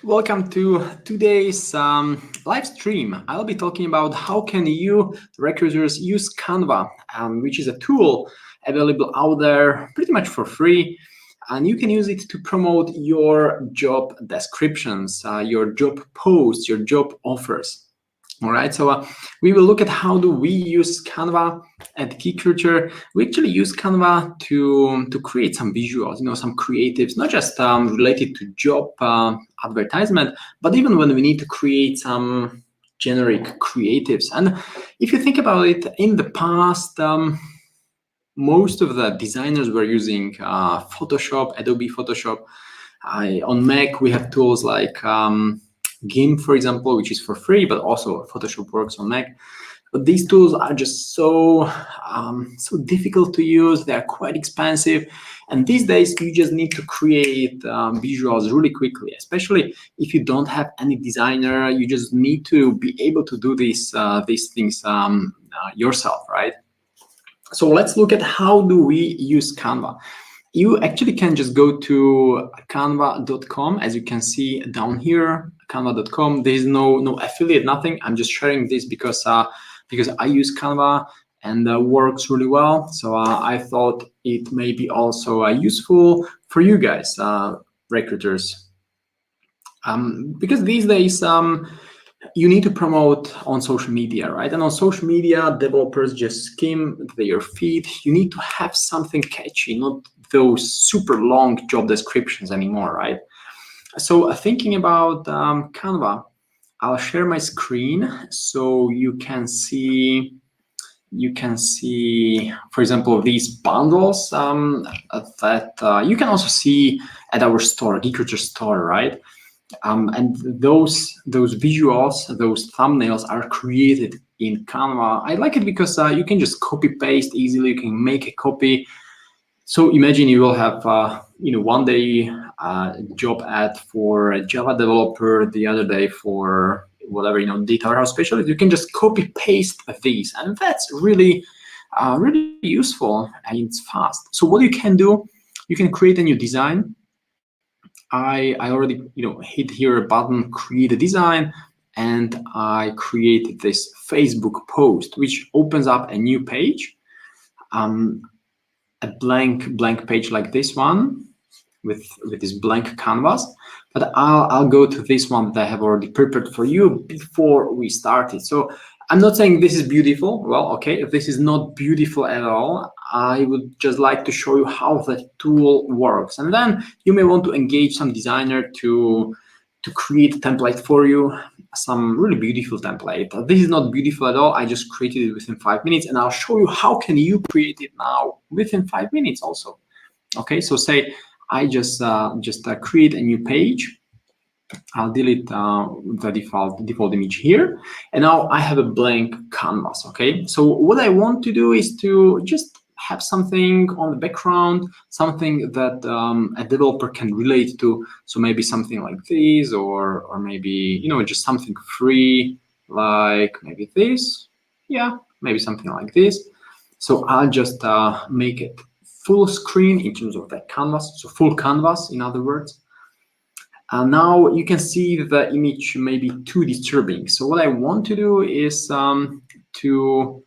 Welcome to today's live stream. I'll be talking about how can you recruiters use Canva, which is a tool available out there pretty much for free, and you can use it to promote your job descriptions, your job posts, your job offers. All right, so we will look at how do we use Canva at techrecruiter. We actually use Canva to create some visuals, some creatives, not just related to job advertisement, but even when we need to create some generic creatives. And if you think about it, in the past, most of the designers were using Photoshop, Adobe Photoshop. On Mac, we have tools like GIMP, for example, which is for free, but also Photoshop works on Mac. But these tools are just so difficult to use. They are quite expensive, and these days you just need to create visuals really quickly. Especially if you don't have any designer, you just need to be able to do these things yourself, right? So let's look at how do we use Canva. You actually can just go to canva.com, as you can see down here, canva.com. There is no affiliate, nothing. I'm just sharing this because I use Canva and works really well. So I thought it may be also useful for you guys, recruiters, because these days you need to promote on social media, right? And on social media, developers just skim their feed. You need to have something catchy, not those super long job descriptions anymore, right? So thinking about Canva, I'll share my screen so you can see, for example, these bundles that you can also see at our store, RECRUITMENT store, right? And those visuals, those thumbnails are created in Canva. I like it because you can just copy paste easily. You can make a copy. So imagine you will have one day job ad for a Java developer, the other day for whatever data warehouse specialist. You can just copy paste these, and that's really really useful, and it's fast. So what you can do, you can create a new design. I already hit here a button, create a design, and I created this Facebook post, which opens up a new page, a blank page like this one with this blank canvas. But I'll go to this one that I have already prepared for you before we started. So I'm not saying this is beautiful. Well, okay, if this is not beautiful at all, I would just like to show you how the tool works. And then you may want to engage some designer to create a template for you, some really beautiful template. This is not beautiful at all. I just created it within 5 minutes, and I'll show you how can you create it now within 5 minutes also. Okay, so say I just create a new page. I'll delete the default image here, and now I have a blank canvas. Okay, so what I want to do is to just have something on the background, something that a developer can relate to. So maybe something like this, or maybe just something free, like maybe this. Yeah, maybe something like this. So I'll just make it full screen in terms of that canvas, so full canvas, in other words. Now you can see the image may be too disturbing. So what I want to do is to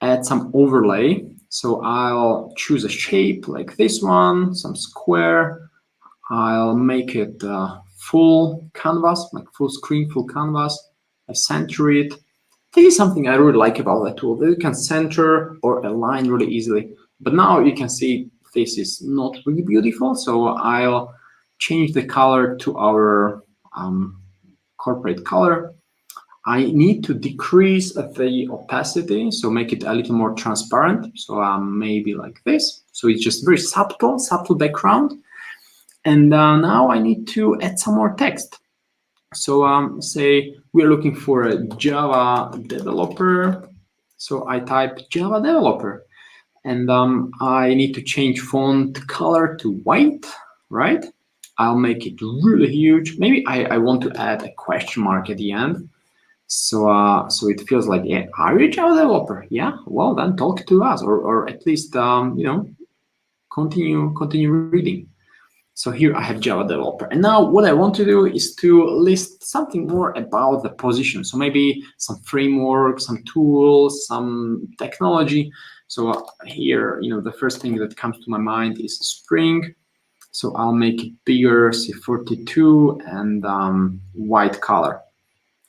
add some overlay. So I'll choose a shape like this one, some square. I'll make it full canvas, like full screen, full canvas. I center it. This is something I really like about that tool. You can center or align really easily. But now you can see this is not really beautiful. So I'll change the color to our corporate color. I need to decrease the opacity, so make it a little more transparent. So maybe like this. So it's just very subtle background. And now I need to add some more text. So say we're looking for a Java developer. So I type Java developer, and I need to change font color to white, right? I'll make it really huge. Maybe I want to add a question mark at the end. So it feels like, yeah, are you a Java developer? Yeah, well then talk to us, or at least continue reading. So here I have Java developer. And now what I want to do is to list something more about the position. So maybe some framework, some tools, some technology. So here, the first thing that comes to my mind is Spring. So I'll make it bigger, say 42, and white color.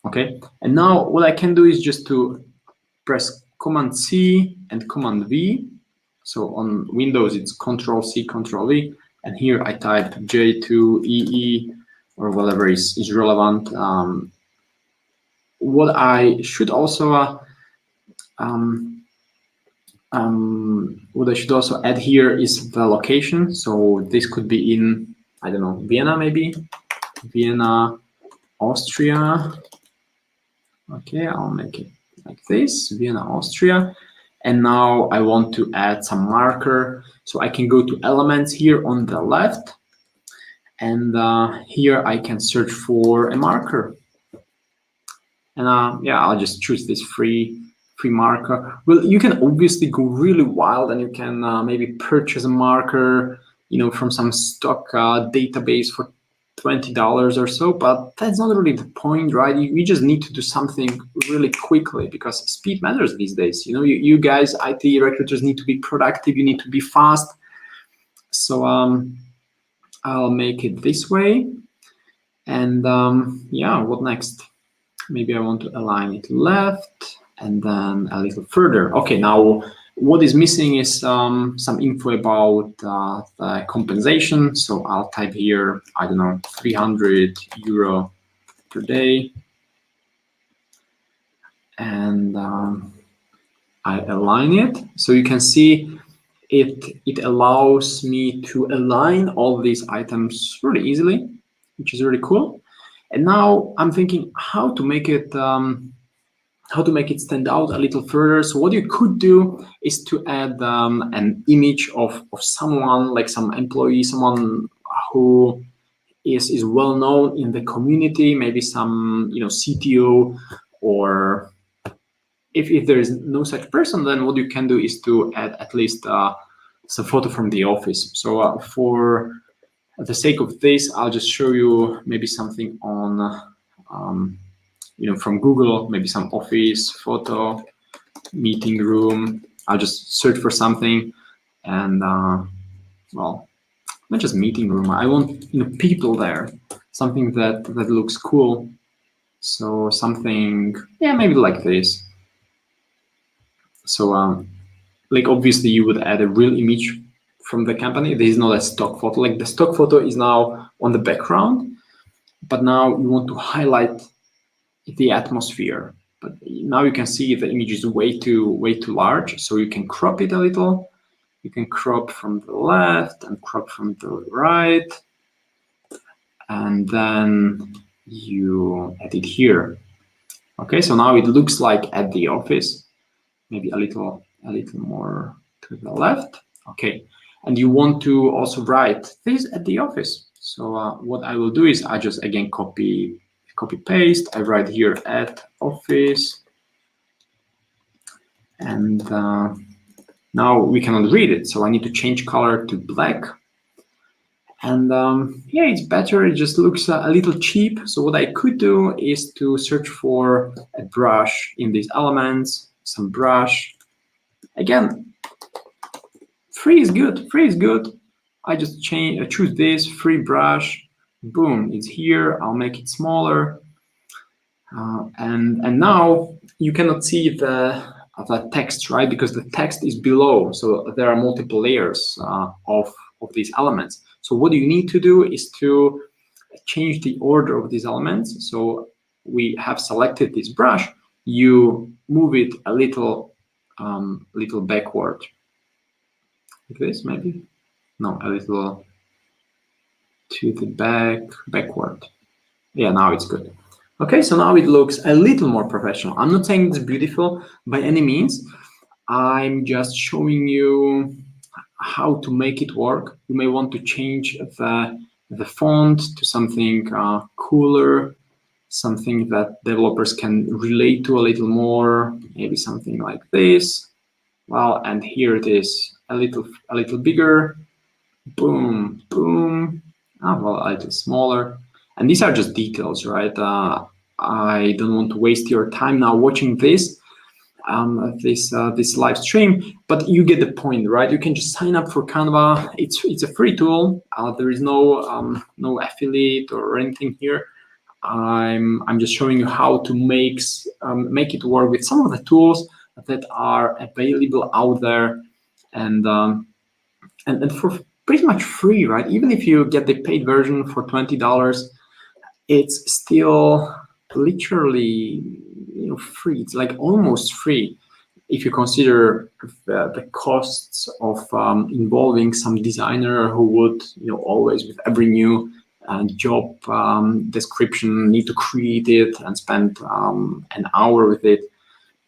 Okay. And now what I can do is just to press Command C and Command V. So on Windows, it's Control C, Control V. And here I type J2EE or whatever is relevant. What I should also add here is the location. So this could be in, I don't know, Vienna maybe, Vienna, Austria. Okay, I'll make it like this, Vienna, Austria. And now I want to add some marker. So I can go to elements here on the left. And here I can search for a marker. And yeah, I'll just choose this free marker. Well, you can obviously go really wild and you can maybe purchase a marker, from some stock database for $20 or so, but that's not really the point, right? You just need to do something really quickly because speed matters these days. You guys, IT recruiters, need to be productive. You need to be fast. So I'll make it this way. And yeah, what next? Maybe I want to align it left and then a little further. Okay, now what is missing is some info about the compensation. So I'll type here, I don't know, 300 euro per day. And I align it. So you can see it allows me to align all these items really easily, which is really cool. And now I'm thinking how to make it stand out a little further. So what you could do is to add an image of someone, like some employee, someone who is well known in the community, maybe some CTO, or if there is no such person, then what you can do is to add at least some photo from the office. So for the sake of this, I'll just show you maybe something on from Google, maybe some office photo, meeting room. I'll just search for something, and well, not just meeting room. I want people there, something that looks cool. So something, yeah, maybe like this. So like obviously you would add a real image from the company. This is not a stock photo. Like the stock photo is now on the background, but now you want to highlight the atmosphere. But now you can see the image is way too large, so you can crop it a little. You can crop from the left and crop from the right, and then you add it here. Okay, so now it looks like at the office, maybe a little more to the left. Okay, and you want to also write this at the office. So what I will do is I just again copy paste. I write here at office, and now we cannot read it, so I need to change color to black. And yeah, it's better. It just looks a little cheap. So what I could do is to search for a brush in these elements, some brush. Again, free is good. Free is good. I just choose this free brush. Boom, it's here. I'll make it smaller. And now you cannot see the text, right? Because the text is below. So there are multiple layers of these elements. So what you need to do is to change the order of these elements. So we have selected this brush. You move it a little backward. Like this, maybe? No, a little to the backward. Yeah, now it's good. Okay, so now it looks a little more professional. I'm not saying it's beautiful by any means. I'm just showing you how to make it work. You may want to change the font to something cooler, something that developers can relate to a little more, maybe something like this. Well, and here it is, a little bigger. Boom, boom. Well, I do smaller. And these are just details, right? I don't want to waste your time now watching this live stream, but you get the point, right? You can just sign up for Canva. It's a free tool. There is no affiliate or anything here. I'm just showing you how to make it work with some of the tools that are available out there, and for pretty much free, right? Even if you get the paid version for $20, it's still literally free. It's like almost free if you consider the costs of involving some designer who would always with every new job description need to create it and spend an hour with it.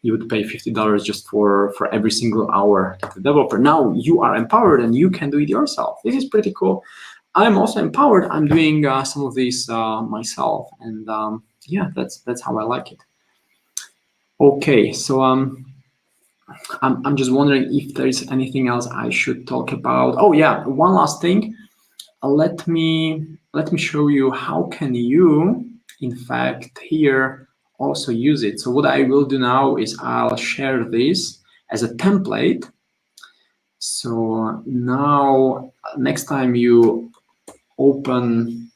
You would pay $50 just for every single hour to the developer. Now you are empowered and you can do it yourself. This is pretty cool. I'm also empowered. I'm doing some of these myself, and yeah, that's how I like it. Okay, so I'm just wondering if there is anything else I should talk about. Oh yeah, one last thing. Let me show you how can you, in fact, here also use it. So what I will do now is I'll share this as a template. So now next time you open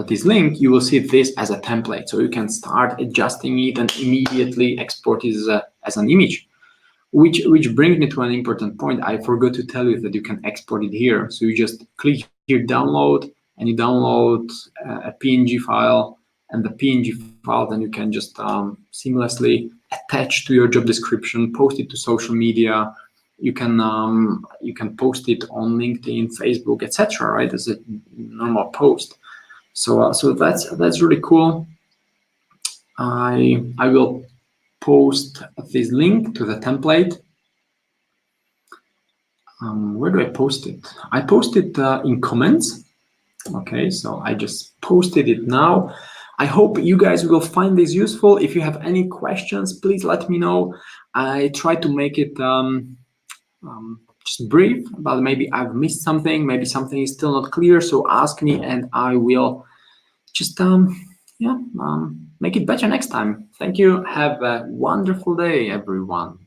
this link, you will see this as a template. So you can start adjusting it and immediately export it as an image. Which brings me to an important point. I forgot to tell you that you can export it here. So you just click here, download, and you download a PNG file, and the PNG file, then you can just seamlessly attach to your job description, post it to social media. You can post it on LinkedIn, Facebook, etc. Right, as a normal post. So that's really cool. I will post this link to the template. Where do I post it? I post it in comments. Okay, so I just posted it now. I hope you guys will find this useful. If you have any questions, please let me know. I try to make it just brief, but maybe I've missed something. Maybe something is still not clear. So ask me, and I will just make it better next time. Thank you. Have a wonderful day, everyone.